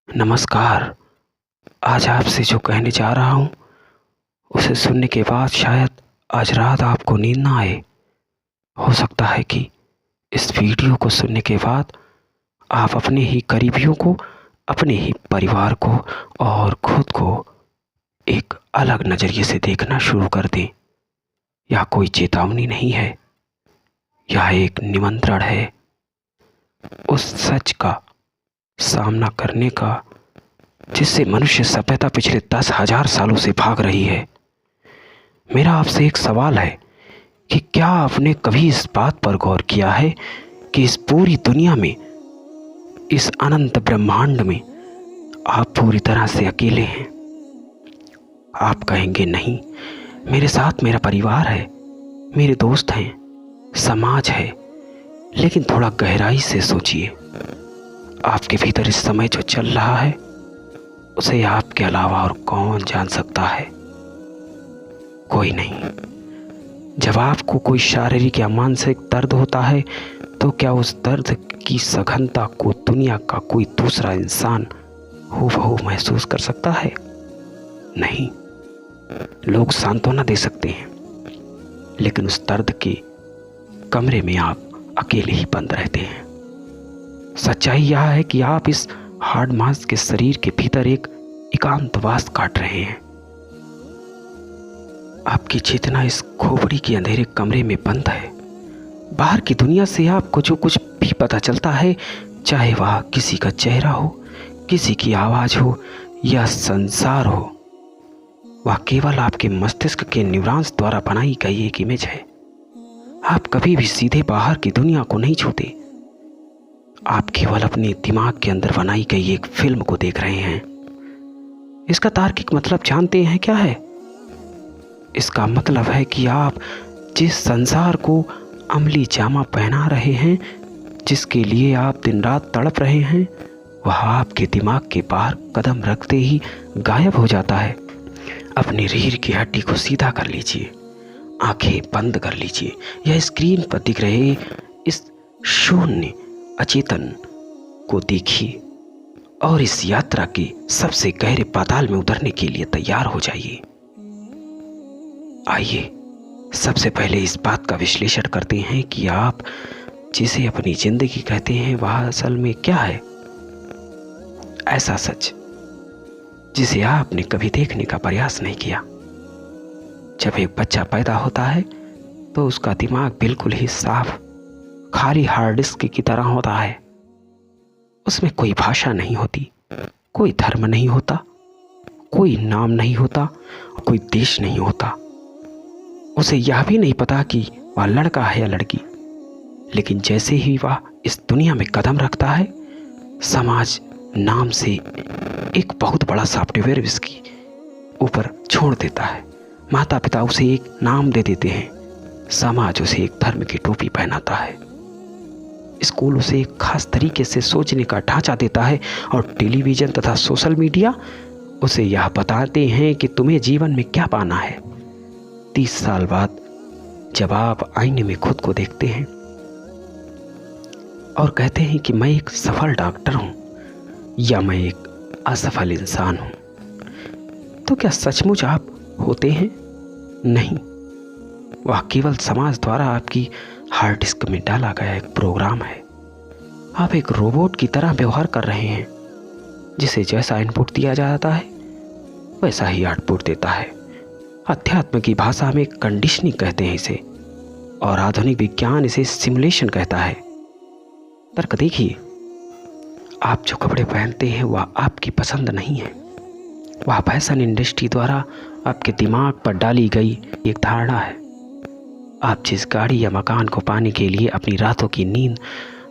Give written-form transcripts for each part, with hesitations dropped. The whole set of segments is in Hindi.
नमस्कार। आज आपसे जो कहने जा रहा हूँ उसे सुनने के बाद शायद आज रात आपको नींद ना आए। हो सकता है कि इस वीडियो को सुनने के बाद आप अपने ही करीबियों को, अपने ही परिवार को और खुद को एक अलग नज़रिए से देखना शुरू कर दें। यह कोई चेतावनी नहीं है, यह एक निमंत्रण है उस सच का सामना करने का जिससे मनुष्य सभ्यता पिछले 10,000 सालों से भाग रही है। मेरा आपसे एक सवाल है कि क्या आपने कभी इस बात पर गौर किया है कि इस पूरी दुनिया में, इस अनंत ब्रह्मांड में आप पूरी तरह से अकेले हैं? आप कहेंगे नहीं, मेरे साथ मेरा परिवार है, मेरे दोस्त हैं, समाज है। लेकिन थोड़ा गहराई से सोचिए, आपके भीतर इस समय जो चल रहा है उसे आपके अलावा और कौन जान सकता है? कोई नहीं। जब आपको कोई शारीरिक या मानसिक दर्द होता है तो क्या उस दर्द की सघनता को दुनिया का कोई दूसरा इंसान हूबहू महसूस कर सकता है? नहीं। लोग सांत्वना दे सकते हैं, लेकिन उस दर्द के कमरे में आप अकेले ही बंद रहते हैं। सच्चाई यह है कि आप इस हार्ड मांस के शरीर के भीतर एक एकांतवास काट रहे हैं। आपकी चेतना इस खोपड़ी के अंधेरे कमरे में बंद है। बाहर की दुनिया से आपको जो कुछ भी पता चलता है, चाहे वह किसी का चेहरा हो, किसी की आवाज हो या संसार हो, वह केवल आपके मस्तिष्क के न्यूरॉन्स द्वारा बनाई गई एक इमेज है। आप कभी भी सीधे बाहर की दुनिया को नहीं छूते। आप केवल अपने दिमाग के अंदर बनाई गई एक फिल्म को देख रहे हैं। इसका तार्किक मतलब जानते हैं क्या है? इसका मतलब है कि आप जिस संसार को अमली जामा पहना रहे हैं, जिसके लिए आप दिन रात तड़प रहे हैं, वह आपके दिमाग के बाहर कदम रखते ही गायब हो जाता है। अपनी रीढ़ की हड्डी को सीधा कर लीजिए, आंखें बंद कर लीजिए, यह स्क्रीन पर दिख रहे इस शून्य अचेतन को देखिए और इस यात्रा के सबसे गहरे पाताल में उतरने के लिए तैयार हो जाइए। आइए सबसे पहले इस बात का विश्लेषण करते हैं कि आप जिसे अपनी जिंदगी कहते हैं वह असल में क्या है। ऐसा सच जिसे आपने कभी देखने का प्रयास नहीं किया। जब एक बच्चा पैदा होता है तो उसका दिमाग बिल्कुल ही साफ, खाली हार्ड डिस्क की तरह होता है। उसमें कोई भाषा नहीं होती, कोई धर्म नहीं होता, कोई नाम नहीं होता, कोई देश नहीं होता। उसे यह भी नहीं पता कि वह लड़का है या लड़की। लेकिन जैसे ही वह इस दुनिया में कदम रखता है, समाज नाम से एक बहुत बड़ा सॉफ्टवेयर इसकी ऊपर छोड़ देता है। माता पिता उसे एक नाम दे देते हैं, समाज उसे एक धर्म की टोपी पहनाता है, स्कूल उसे एक खास तरीके से सोचने का ढांचा देता है और टेलीविज़न तथा सोशल मीडिया उसे यह बताते हैं कि तुम्हें जीवन में क्या पाना है। 30 साल बाद जब आप आईने में खुद को देखते हैं और कहते हैं कि मैं एक सफल डॉक्टर हूं या मैं एक असफल इंसान हूं, तो क्या सचमुच आप होते हैं? नहीं, वह केवल समाज द्वारा आपकी हार्ड डिस्क में डाला गया एक प्रोग्राम है। आप एक रोबोट की तरह व्यवहार कर रहे हैं, जिसे जैसा इनपुट दिया जाता है वैसा ही आउटपुट देता है। अध्यात्म की भाषा में कंडीशनिंग कहते हैं इसे, और आधुनिक विज्ञान इसे सिमुलेशन कहता है। तर्क देखिए, आप जो कपड़े पहनते हैं वह आपकी पसंद नहीं है, वह फैशन इंडस्ट्री द्वारा आपके दिमाग पर डाली गई एक धारणा है। आप जिस गाड़ी या मकान को पाने के लिए अपनी रातों की नींद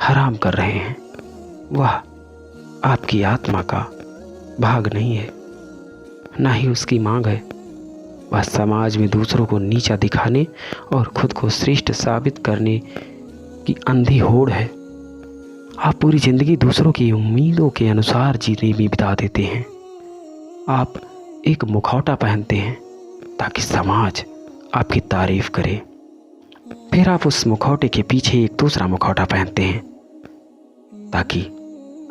हराम कर रहे हैं, वह आपकी आत्मा का भाग नहीं है, ना ही उसकी मांग है। वह समाज में दूसरों को नीचा दिखाने और खुद को श्रेष्ठ साबित करने की अंधी होड़ है। आप पूरी जिंदगी दूसरों की उम्मीदों के अनुसार जीने में बिता देते हैं। आप एक मुखौटा पहनते हैं ताकि समाज आपकी तारीफ करे, फिर आप उस मुखौटे के पीछे एक दूसरा मुखौटा पहनते हैं ताकि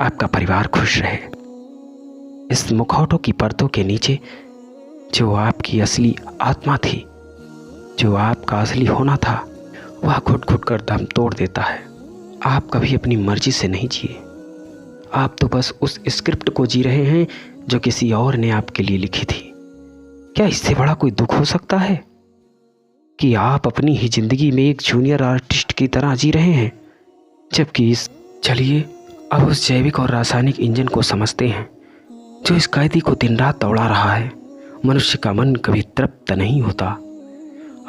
आपका परिवार खुश रहे। इस मुखौटों की परतों के नीचे जो आपकी असली आत्मा थी, जो आपका असली होना था, वह घुट घुट कर दम तोड़ देता है। आप कभी अपनी मर्जी से नहीं जिए। आप तो बस उस स्क्रिप्ट को जी रहे हैं जो किसी और ने आपके लिए लिखी थी। क्या इससे बड़ा कोई दुख हो सकता है कि आप अपनी ही जिंदगी में एक जूनियर आर्टिस्ट की तरह जी रहे हैं, जबकि चलिए अब उस जैविक और रासायनिक इंजन को समझते हैं जो इस कैदी को दिन रात दौड़ा रहा है। मनुष्य का मन कभी तृप्त नहीं होता।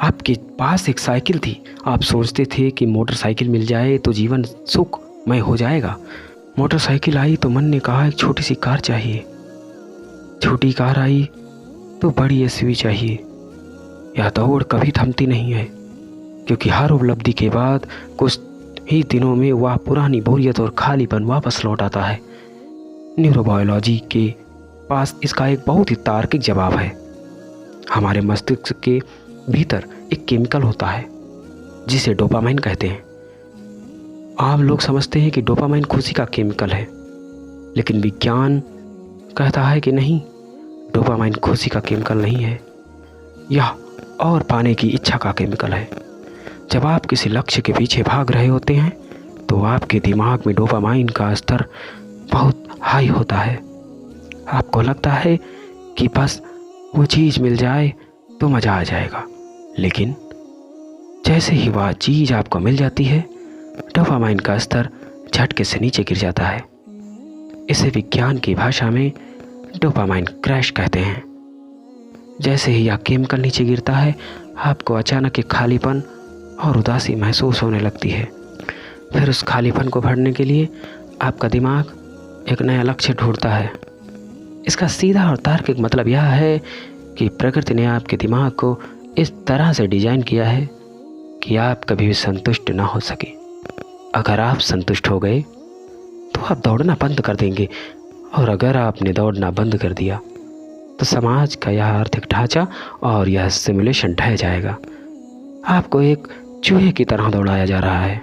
आपके पास एक साइकिल थी। आप सोचते थे कि मोटरसाइकिल मिल जाए तो जीवन सुखमय हो जाएगा। मोटरसाइकिल आई तो मन ने कहा एक छोटी सी कार चाहिए। छोटी कार आई तो बड़ी एसयूवी चाहिए। यह दौड़ कभी थमती नहीं है, क्योंकि हर उपलब्धि के बाद कुछ ही दिनों में वह पुरानी बोरियत और खालीपन वापस लौट आता है। न्यूरोबायोलॉजी के पास इसका एक बहुत ही तार्किक जवाब है। हमारे मस्तिष्क के भीतर एक केमिकल होता है जिसे डोपामाइन कहते हैं। आम लोग समझते हैं कि डोपामाइन खुशी का केमिकल है, लेकिन विज्ञान कहता है कि नहीं, डोपामाइन खुशी का केमिकल नहीं है। यह और पाने की इच्छा का केमिकल है। जब आप किसी लक्ष्य के पीछे भाग रहे होते हैं तो आपके दिमाग में डोपामाइन का स्तर बहुत हाई होता है। आपको लगता है कि बस वो चीज़ मिल जाए तो मज़ा आ जाएगा, लेकिन जैसे ही वह चीज़ आपको मिल जाती है, डोपामाइन का स्तर झटके से नीचे गिर जाता है। इसे विज्ञान की भाषा में डोपामाइन क्रैश कहते हैं। जैसे ही यह केमिकल नीचे गिरता है, आपको अचानक एक खालीपन और उदासी महसूस होने लगती है। फिर उस खालीपन को भरने के लिए आपका दिमाग एक नया लक्ष्य ढूंढता है। इसका सीधा और तार्किक मतलब यह है कि प्रकृति ने आपके दिमाग को इस तरह से डिजाइन किया है कि आप कभी भी संतुष्ट ना हो सके। अगर आप संतुष्ट हो गए तो आप दौड़ना बंद कर देंगे, और अगर आपने दौड़ना बंद कर दिया तो समाज का यह आर्थिक ढांचा और यह सिमुलेशन ढह जाएगा। आपको एक चूहे की तरह दौड़ाया जा रहा है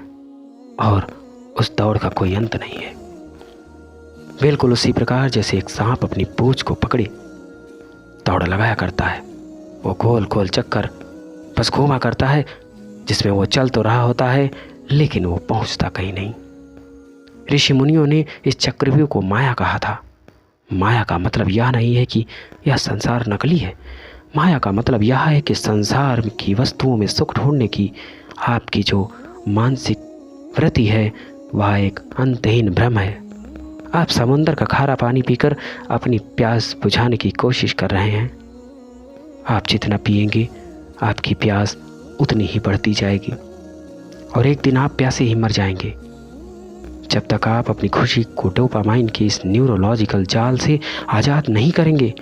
और उस दौड़ का कोई अंत नहीं है। बिल्कुल उसी प्रकार जैसे एक सांप अपनी पूंछ को पकड़े दौड़ लगाया करता है। वो गोल गोल चक्कर बस घूमा करता है, जिसमें वो चल तो रहा होता है लेकिन वो पहुंचता कहीं नहीं। ऋषि मुनियों ने इस चक्रव्यूह को माया कहा था। माया का मतलब यह नहीं है कि यह संसार नकली है। माया का मतलब यह है कि संसार की वस्तुओं में सुख ढूंढने की आपकी जो मानसिक वृत्ति है वह एक अंतहीन भ्रम है। आप समुद्र का खारा पानी पीकर अपनी प्यास बुझाने की कोशिश कर रहे हैं। आप जितना पिएंगे आपकी प्यास उतनी ही बढ़ती जाएगी और एक दिन आप प्यासे ही मर जाएंगे। जब तक आप अपनी खुशी को डोपामाइन की इस न्यूरोलॉजिकल जाल से आज़ाद नहीं करेंगे,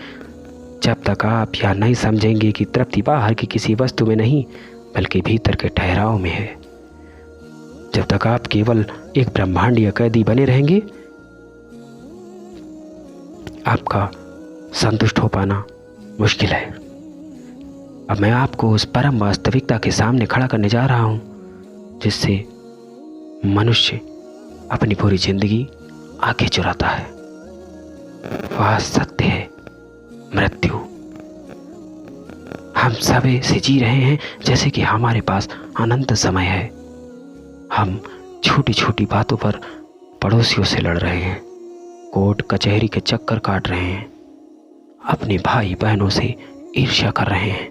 जब तक आप यह नहीं समझेंगे कि तृप्ति बाहर की किसी वस्तु में नहीं बल्कि भीतर के ठहराव में है, जब तक आप केवल एक ब्रह्मांडीय कैदी बने रहेंगे, आपका संतुष्ट हो पाना मुश्किल है। अब मैं आपको उस परम वास्तविकता के सामने खड़ा करने जा रहा हूं, जिससे मनुष्य अपनी पूरी जिंदगी आगे चुराता है। वह सत्य है, मृत्यु। हम सब ऐसे जी रहे हैं जैसे कि हमारे पास अनंत समय है। हम छोटी छोटी बातों पर पड़ोसियों से लड़ रहे हैं, कोर्ट कचहरी के चक्कर काट रहे हैं, अपने भाई बहनों से ईर्ष्या कर रहे हैं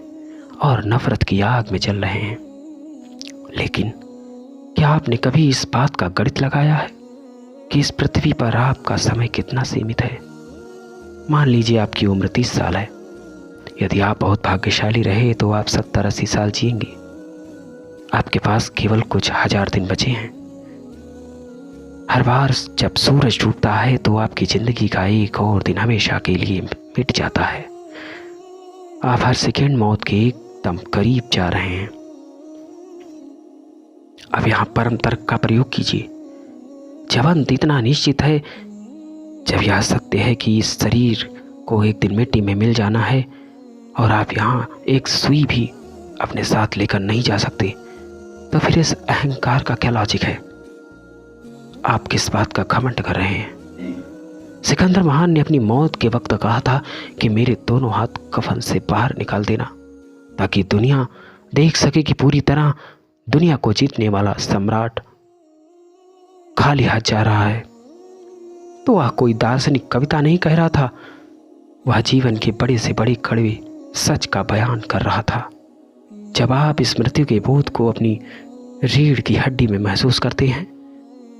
और नफरत की आग में जल रहे हैं। लेकिन क्या आपने कभी इस बात का गणित लगाया है कि इस पृथ्वी पर आपका समय कितना सीमित है? मान लीजिए आपकी उम्र 30 साल है। यदि आप बहुत भाग्यशाली रहे तो आप 70-80 साल जिएंगे। आपके पास केवल कुछ हजार दिन बचे हैं। हर बार जब सूरज डूबता है तो आपकी जिंदगी का एक और दिन हमेशा के लिए मिट जाता है। आप हर सेकेंड मौत के एकदम करीब जा रहे हैं। अब यहाँ परम तर्क का प्रयोग कीजिए। जब अंत इतना निश्चित है, जब यह सत्य है कि इस शरीर को एक दिन मिट्टी में मिल जाना है और आप यहाँ एक सुई भी अपने साथ लेकर नहीं जा सकते, तो फिर इस अहंकार का क्या लॉजिक है? आप किस बात का घमंड कर रहे हैं? सिकंदर महान ने अपनी मौत के वक्त कहा था कि मेरे दोनों हाथ कफन से बाहर निकाल देना, ताकि दुनिया देख सके कि पूरी तरह दुनिया को जीतने वाला सम्राट खाली हाथ जा रहा है। तो वह कोई दार्शनिक कविता नहीं कह रहा था, वह जीवन के बड़े से बड़े कड़वे सच का बयान कर रहा था। जब आप इस मृत्यु के बोध को अपनी रीढ़ की हड्डी में महसूस करते हैं,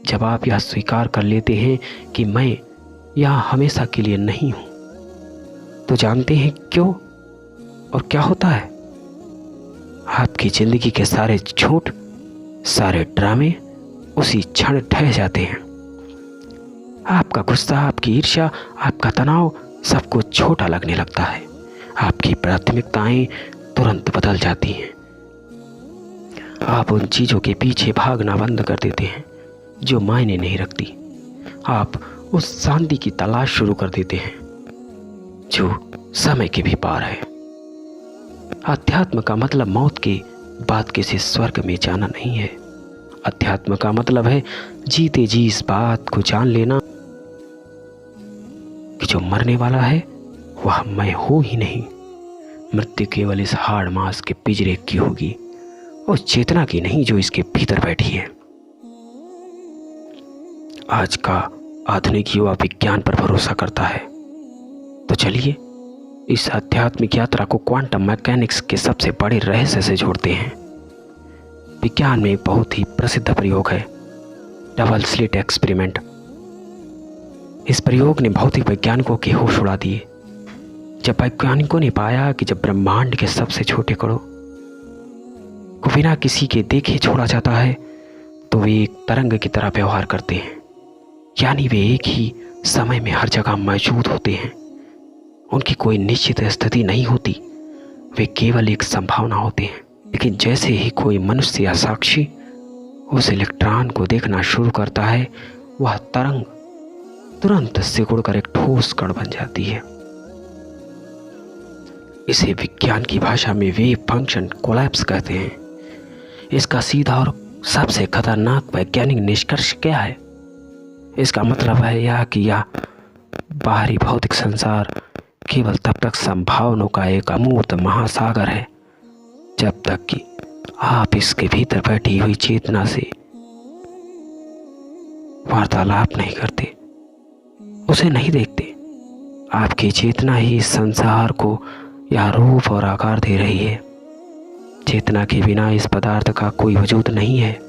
जब आप यह स्वीकार कर लेते हैं कि मैं यहाँ हमेशा के लिए नहीं हूं, तो जानते हैं क्यों और क्या होता है। आपकी जिंदगी के सारे झूठ, सारे ड्रामे उसी क्षण ढह जाते हैं। आपका गुस्सा, आपकी ईर्ष्या, आपका तनाव सब कुछ छोटा लगने लगता है। आपकी प्राथमिकताएं तुरंत बदल जाती हैं। आप उन चीज़ों के पीछे भागना बंद कर देते हैं जो मायने नहीं रखती। आप उस शांति की तलाश शुरू कर देते हैं जो समय के भी पार है। अध्यात्म का मतलब मौत के बाद किसी स्वर्ग में जाना नहीं है। अध्यात्म का मतलब है जीते जी इस बात को जान लेना कि जो मरने वाला है वह मैं हूं ही नहीं। मृत्यु केवल इस हाड़ मांस के पिंजरे की होगी, उस चेतना की नहीं जो इसके भीतर बैठी है। आज का आधुनिक युवा विज्ञान पर भरोसा करता है, तो चलिए इस आध्यात्मिक यात्रा को क्वांटम मैकेनिक्स के सबसे बड़े रहस्य से जोड़ते हैं। विज्ञान में एक बहुत ही प्रसिद्ध प्रयोग है डबल स्लिट एक्सपेरिमेंट। इस प्रयोग ने भौतिक वैज्ञानिकों के होश उड़ा दिए। जब वैज्ञानिकों ने पाया कि जब ब्रह्मांड के सबसे छोटे कणों को बिना किसी के देखे छोड़ा जाता है, तो वे एक तरंग की तरह व्यवहार करते हैं, यानी वे एक ही समय में हर जगह मौजूद होते हैं। उनकी कोई निश्चित स्थिति नहीं होती, वे केवल एक संभावना होते हैं। लेकिन जैसे ही कोई मनुष्य या साक्षी उस इलेक्ट्रॉन को देखना शुरू करता है, वह तरंग तुरंत सिकुड़कर एक ठोस कण बन जाती है। इसे विज्ञान की भाषा में वेव फंक्शन कोलैप्स कहते हैं। इसका सीधा और सबसे खतरनाक वैज्ञानिक निष्कर्ष क्या है? इसका मतलब है यह कि यह बाहरी भौतिक संसार केवल तब तक संभावनाओं का एक अमूर्त महासागर है जब तक कि आप इसके भीतर बैठी हुई चेतना से वार्तालाप नहीं करते, उसे नहीं देखते। आपकी चेतना ही इस संसार को यह रूप और आकार दे रही है। चेतना के बिना इस पदार्थ का कोई वजूद नहीं है।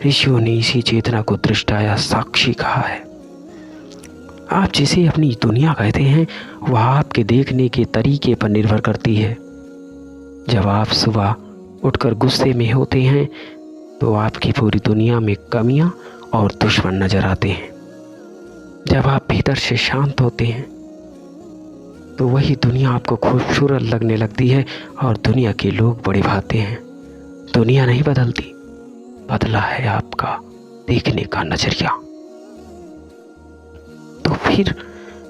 ऋषियों ने इसी चेतना को दृष्टा या साक्षी कहा है। आप जिसे अपनी दुनिया कहते हैं, वह आपके देखने के तरीके पर निर्भर करती है। जब आप सुबह उठकर गुस्से में होते हैं, तो आपकी पूरी दुनिया में कमियां और दुश्मन नजर आते हैं। जब आप भीतर से शांत होते हैं, तो वही दुनिया आपको खूबसूरत लगने लगती है और दुनिया के लोग बड़े भाते हैं। दुनिया नहीं बदलती, बदला है आपका देखने का नजरिया। तो फिर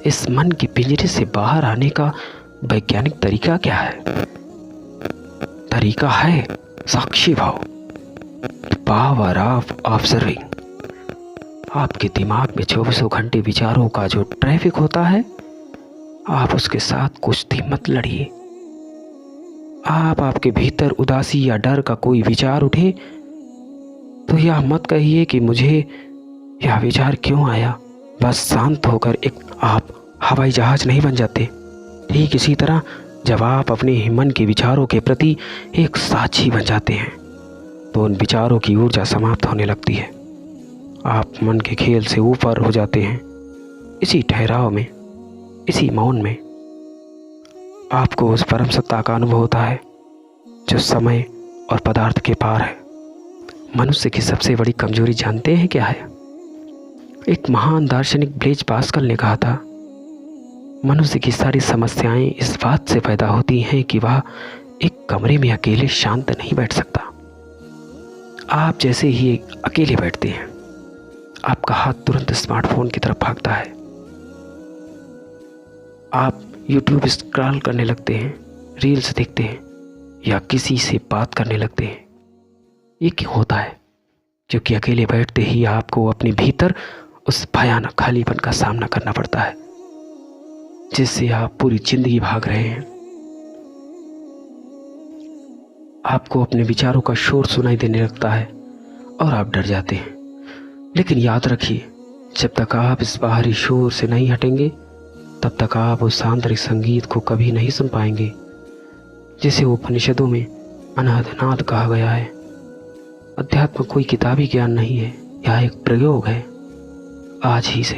इस मन के पिंजरे से बाहर आने का वैज्ञानिक तरीका क्या है? तरीका है साक्षी भाव, पावर ऑफ ऑब्जर्विंग। आपके दिमाग में 24 घंटे विचारों का जो ट्रैफिक होता है, आप उसके साथ कुश्ती मत लड़िए। आपके भीतर उदासी या डर का कोई विचार उठे, तो यह मत कहिए कि मुझे यह विचार क्यों आया। बस शांत होकर एक आप हवाई जहाज नहीं बन जाते। ठीक इसी तरह जब आप अपने मन के विचारों के प्रति एक साक्षी बन जाते हैं, तो उन विचारों की ऊर्जा समाप्त होने लगती है। आप मन के खेल से ऊपर हो जाते हैं। इसी ठहराव में, इसी मौन में आपको उस परम सत्ता का अनुभव होता है जो समय और पदार्थ के पार है। मनुष्य की सबसे बड़ी कमजोरी जानते हैं क्या है? एक महान दार्शनिक ब्लेज पास्कल ने कहा था, मनुष्य की सारी समस्याएं इस बात से पैदा होती हैं कि वह एक कमरे में अकेले शांत नहीं बैठ सकता। आप जैसे ही अकेले बैठते हैं, आपका हाथ तुरंत स्मार्टफोन की तरफ भागता है। आप यूट्यूब स्क्रॉल करने लगते हैं, रील्स देखते हैं या किसी से बात करने लगते हैं। ये क्यों होता है? क्योंकि अकेले बैठते ही आपको अपने भीतर उस भयानक खालीपन का सामना करना पड़ता है जिससे आप पूरी जिंदगी भाग रहे हैं। आपको अपने विचारों का शोर सुनाई देने लगता है और आप डर जाते हैं। लेकिन याद रखिए, जब तक आप इस बाहरी शोर से नहीं हटेंगे तब तक आप उस आंतरिक संगीत को कभी नहीं सुन पाएंगे जिसे उपनिषदों में अनादनाद कहा गया है। अध्यात्म कोई किताबी ज्ञान नहीं है, यह एक प्रयोग है। आज ही से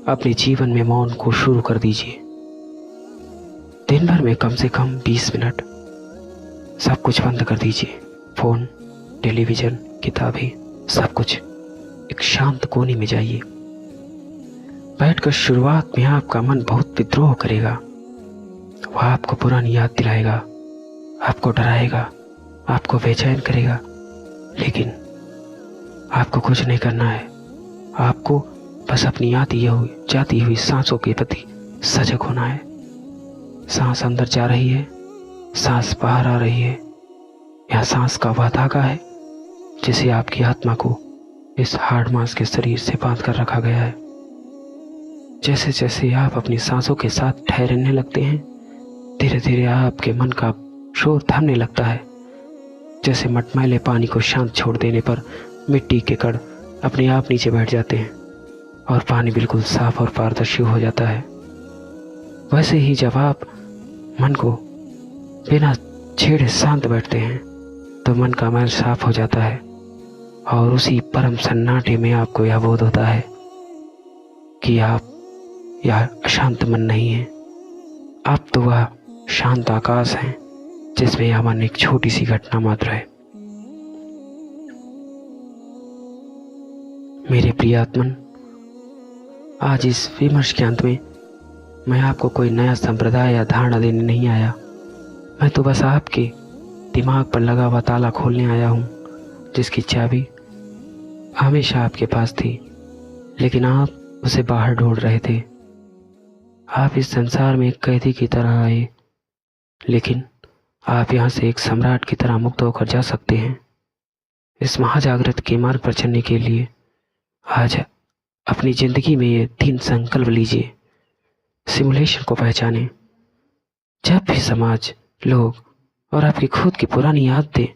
अपने जीवन में मौन को शुरू कर दीजिए। दिन भर में कम से कम 20 मिनट सब कुछ बंद कर दीजिए। फोन, टेलीविजन, किताबें, सब कुछ। एक शांत कोने में जाइए। बैठकर शुरुआत में आपका मन बहुत विद्रोह करेगा। वह आपको पुरानी याद दिलाएगा, आपको डराएगा, आपको बेचैन करेगा। लेकिन आपको कुछ नहीं करना है। आपको बस अपनी जाती हुई सांसों के प्रति सजग होना है। सांस अंदर जा रही है, सांस बाहर आ रही है। यह सांस का वह धागा है जिसे आपकी आत्मा को इस हार्ड मांस के शरीर से बांध कर रखा गया है। जैसे जैसे आप अपनी सांसों के साथ ठहरने लगते हैं, धीरे धीरे आपके मन का शोर थमने लगता है। जैसे मटमैले पानी को शांत छोड़ देने पर मिट्टी के कण अपने आप नीचे बैठ जाते हैं और पानी बिल्कुल साफ और पारदर्शी हो जाता है। वैसे ही जब आप मन को बिना छेड़े शांत बैठते हैं तो मन का मैल साफ हो जाता है और उसी परम सन्नाटे में आपको यह बोध होता है कि आप यह अशांत मन नहीं है। आप तो वह शांत आकाश हैं जिसमें यह मन एक छोटी सी घटना मात्र है। मेरे प्रिय आत्मन, आज इस विमर्श के अंत में मैं आपको कोई नया संप्रदाय या धारणा देने नहीं आया। मैं तो बस आपके दिमाग पर लगा हुआ ताला खोलने आया हूँ जिसकी चाबी हमेशा आपके पास थी, लेकिन आप उसे बाहर ढूंढ रहे थे। आप इस संसार में एक कैदी की तरह आए, लेकिन आप यहाँ से एक सम्राट की तरह मुक्त होकर जा सकते हैं। इस महाजागृत के मार्ग पर चलने के लिए आज अपनी जिंदगी में ये 3 संकल्प लीजिए। सिमुलेशन को पहचानें। जब भी समाज, लोग और आपकी खुद की पुरानी आदतें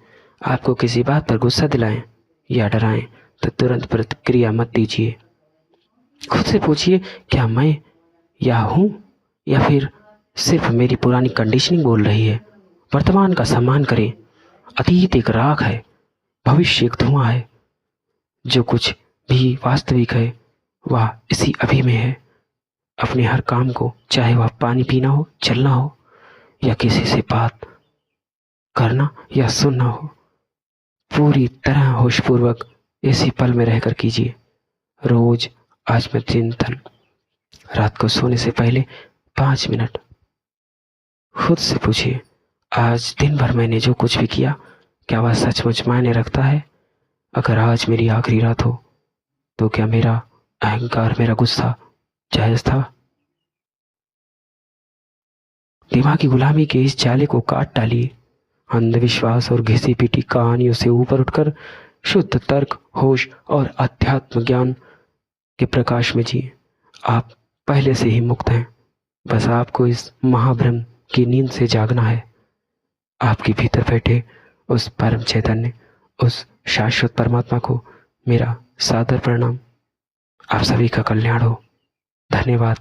आपको किसी बात पर गुस्सा दिलाएं या डराएं तो तुरंत प्रतिक्रिया मत दीजिए। खुद से पूछिए, क्या मैं या हूँ या फिर सिर्फ मेरी पुरानी कंडीशनिंग बोल रही है। वर्तमान का सम्मान करें। अतीत एक राख है, भविष्य एक धुआं है। जो कुछ भी वास्तविक है वह इसी अभी में है। अपने हर काम को, चाहे वह पानी पीना हो, चलना हो या किसी से बात करना या सुनना हो, पूरी तरह होशपूर्वक इसी पल में रहकर कीजिए। रोज आत्मचिंतन। रात को सोने से पहले 5 मिनट खुद से पूछिए, आज दिन भर मैंने जो कुछ भी किया क्या वह सचमुच मायने रखता है। अगर आज मेरी आखिरी रात हो तो क्या मेरा अहंकार, मेरा गुस्सा जायज था। दिमागी गुलामी के इस जाले को काट डालिए। अंधविश्वास और घिसी पीटी कहानियों से ऊपर उठकर शुद्ध तर्क, होश और अध्यात्म ज्ञान के प्रकाश में जिए। आप पहले से ही मुक्त हैं, बस आपको इस महाभ्रम की नींद से जागना है। आपके भीतर बैठे उस परम चैतन्य, उस शाश्वत परमात्मा को मेरा सादर प्रणाम। आप सभी का कल्याण हो। धन्यवाद।